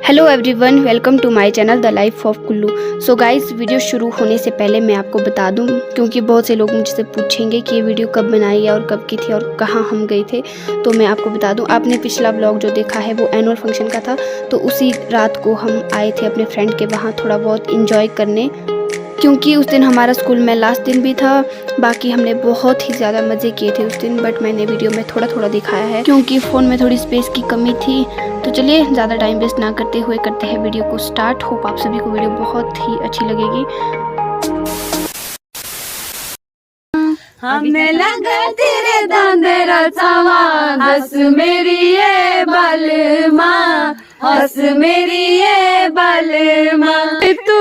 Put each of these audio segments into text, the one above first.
Hello everyone, welcome to my channel the life of Kullu. So guys, video शुरू होने से पहले मैं आपको बता दूं, क्योंकि बहुत से लोग मुझसे पूछेंगे कि ये वीडियो कब बनाई है और कब की थी और कहाँ हम गए थे। तो मैं आपको बता दूं, आपने पिछला व्लॉग जो देखा है वो एनुअल फंक्शन का था। तो उसी रात को हम आए थे अपने फ्रेंड के वहाँ थोड़ा बहुत इंजॉय करने, क्योंकि उस दिन हमारा स्कूल में लास्ट दिन भी था। बाकी हमने बहुत ही ज़्यादा मज़े किए थे उस दिन, बट मैंने वीडियो में थोड़ा थोड़ा दिखाया है क्योंकि फ़ोन में थोड़ी स्पेस की कमी थी। तो चलिए ज़्यादा टाइम वेस्ट ना करते हुए करते हैं वीडियो को स्टार्ट। होप आप सभी को वीडियो बहुत ही अच्छी लगेगी। हमें लगा तेरे दांदेरा चावा, हंस मेरी ये बालमा, हंस मेरी ये बालमा। तू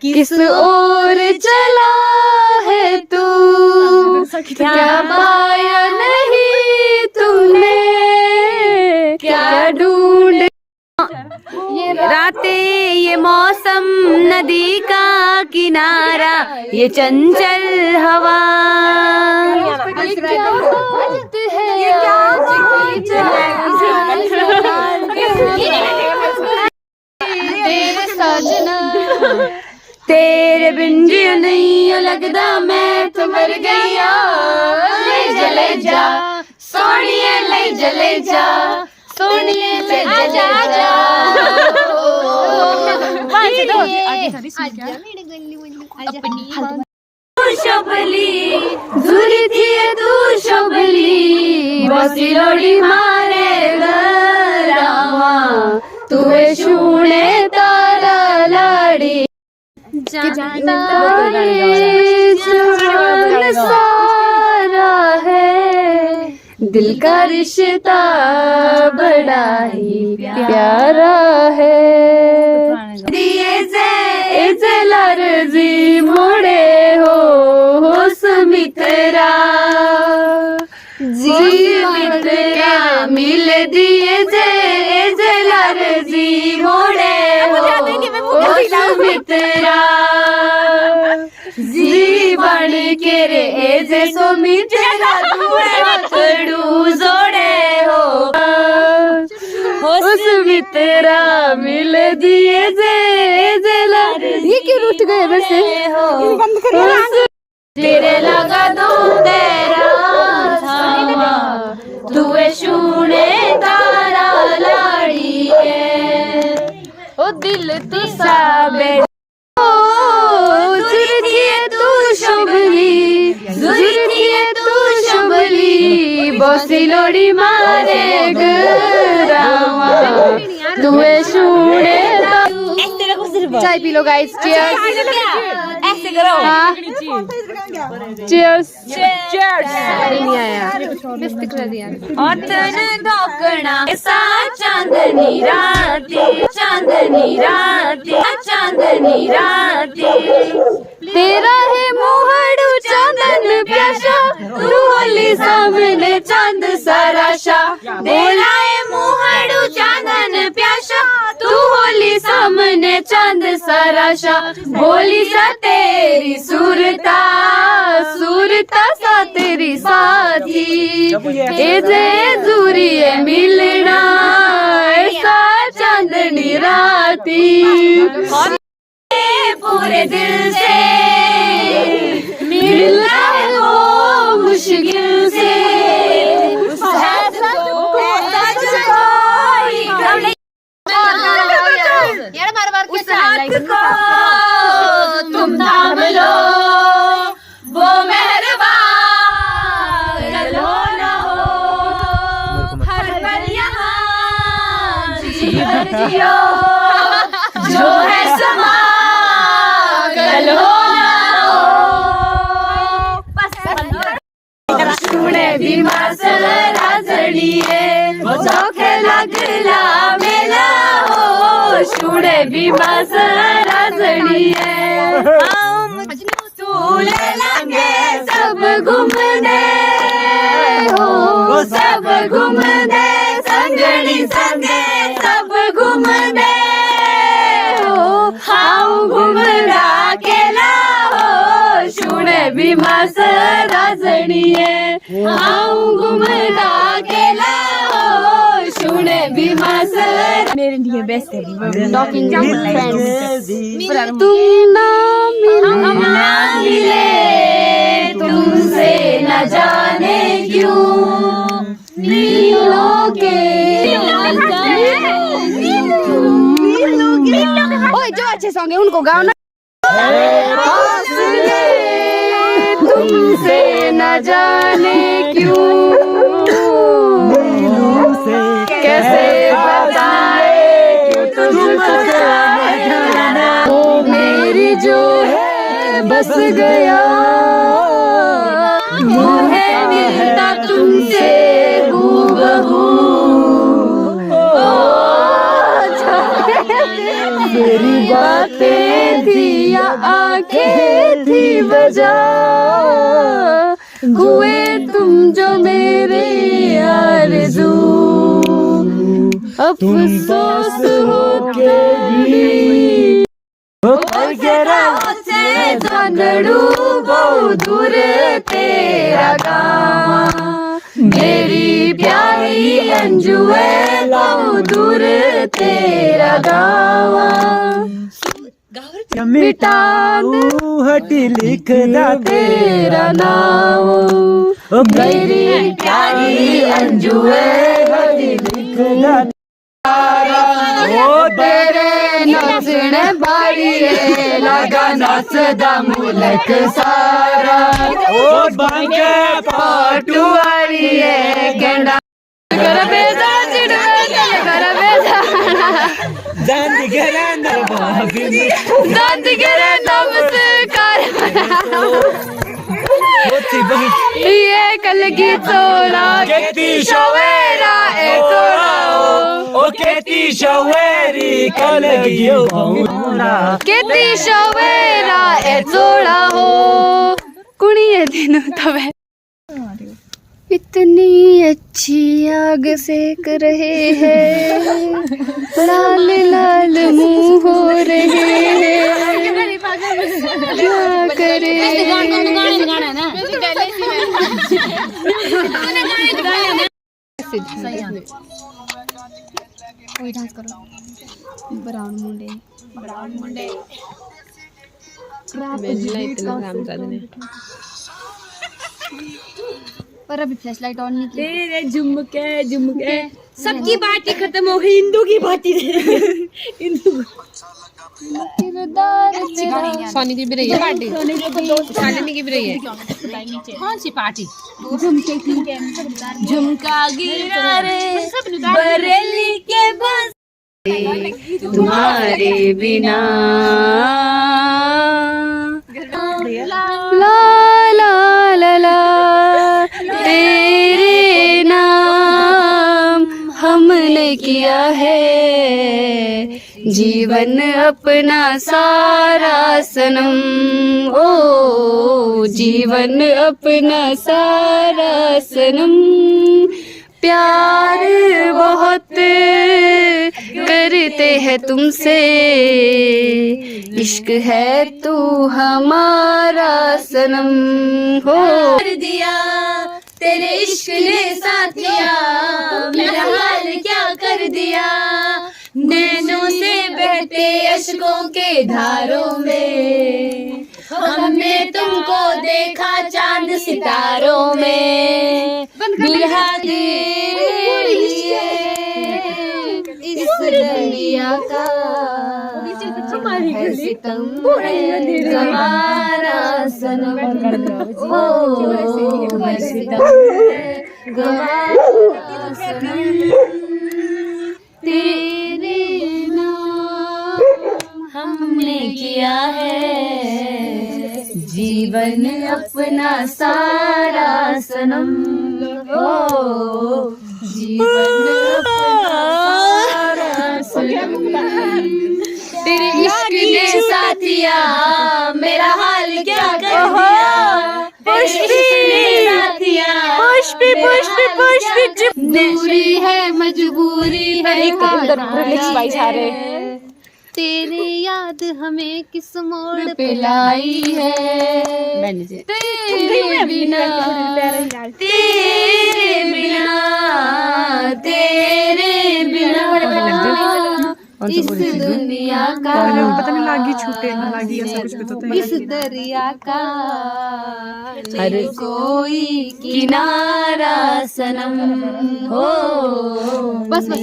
किस ओर चला है तू, क्या पाया नहीं तूने, क्या ढूंढ ये रातें, ये मौसम, नदी का किनारा, ये चंचल हवा, तेरे साजना, तेरे बिन जियो नहीं लगदा मैं तो मर गईया। ले जले जा सोनिए, ले जले जा सोनिए, ले जले जा। तू शबली जुरी थी, तू शबली बसी लोड़ी मारे गरावा, तुए शूने तारा लाड़ी जानता है जहान सारा है, दिल का रिश्ता बड़ा ही प्यारा है। दिए जे लर्जी मोड़े हो सुमित्रा, जी मित्रा मिल दिए जे लर्जी मोड़े हो सुमित्रा, जी बन के रे जे सुमित्रा तू जोड़े हो सुमित्रा मिल दिए जे ये क्यों रूठ गए वैसे हो, तेरे लगा दो तेरा छावा, तुए शूने तारा लाड़ी है, ओ दिल तू साबे बसी लोड़ी मारे गरावा, तुए शूने। चाय पी लो गाइस, चीयर्स। ऐसे करो, चीयर्स चीयर्स। नहीं आया, मिस्टेक कर दिया। औतन धोकना ऐसा चांदनी राती, चांदनी राती, चांदनी राती, तेरा है मुहड़ू चांदन प्याशा, तू होली सामने चांद सराशा, तेरा है मुहड़ू चांदन प्याशा, तू होली सामने चांद सराशा, बोली सा तेरी सूरता, सूरता सा तेरी साथी, ए जे दूरी है मिलना ऐसा चांदनी राती, पूरे दिल से मिलना है वो मुश्किल से, तुम थाम लो वो मेहरबान हो ना हो, हर पल यहाँ जीवन जियो, जो है समा कल हो ना हो, शूने भी मासल राजड़िए, चौखे लगला मेला हो, शूने भी मासल राजड़िए, तू ले लगे सब घूमने हो, सब घूमने संगड़ी संगे सब घूमने हो, हाँ घूमना केला हो, शूने भी मास राजड़िए, हाँ घूमना केला हो, उन्हें भी मासर मेरे लिए बेस्ट है टॉकिंग फ्रेंड्स तुम ना मिले तुमसे न जाने क्यों मिलों के ओए जो अच्छे सॉन्ग है उनको गाओ ना। फासले तुमसे न जाने क्यों कैसे बताए कि तुझको वो मेरी जो है बस गया वो है मिलता तुमसे हूबहू मेरी बातें थी या आंखें थी वजह हुए तुम जो मेरे आरज़ू अफसोस हो के भी से जानड़ू बहु दूर तेरा गाँव मेरी प्यारी अंजू है बहु दूर तेरा गाँव मिटा हटी लिख तेरा नाम मेरी प्यारी अंजू है हटी लिख ओ तेरे नचने बाड़ी लगा नचदा मुल्क सारा ओ बांके पाटुआरी केंडा कर बेजा चिड़वे कर बेजा जान दिगरे नमस्कार ये कल की तोड़ा केती शवेरा ए तोड़ा ओ केती शवेरी कलगियो केती शवेरा ए तोड़ा हो कुड़िए दिन तबे इतनी अच्छी आग सेक रहे हैं लाल लाल मुंह हो रहे हैं क्या करे ब्राउन मुंडे पर अभी फ्लैश लाइट ऑन नहीं की। तेरे झुमके झुमके सबकी बातें खत्म हो गई हिंदू की बातें हिंदू सोनी की भी रही है पार्टी शालिनी की भी रही है कौन सी पार्टी झुमका गिरा रे बरेली के बस तुम्हारे बिना ला ला ला ला तेरे नाम हमने किया है जीवन अपना सारा सनम ओ जीवन अपना सारा सनम प्यार बहुत करते हैं तुमसे इश्क है तू हमारा सनम हो कर दिया तेरे इश्क ने साथिया मेरा हाल क्या कर दिया नैनों से बहते अश्कों के धारों में हमने तुमको देखा चांद सितारों में बिल्हा तेरे लिए इस दुनिया का है सितम हमारा सनम हो है सितम हमारा सनम तेरे नाम हमने किया है जीवन अपना सारा सनम हो जीवन अपना सारा सनम तेरे इश्क ने साथिया मेरा हाल क्या कर दिया पुष्पी साथिया पुष्पी पुष्पी पुष्पी दूरी है मजबूरी है तेरी याद हमें किस मोड़ पे लाई है, तेरे बिना तेरे बिना तेरे बिना इस दुनिया का पता नहीं लागी छूटे ना लागी ऐसा कुछ भी तो इस दरिया का हर कोई किनारा सनम हो। बस बस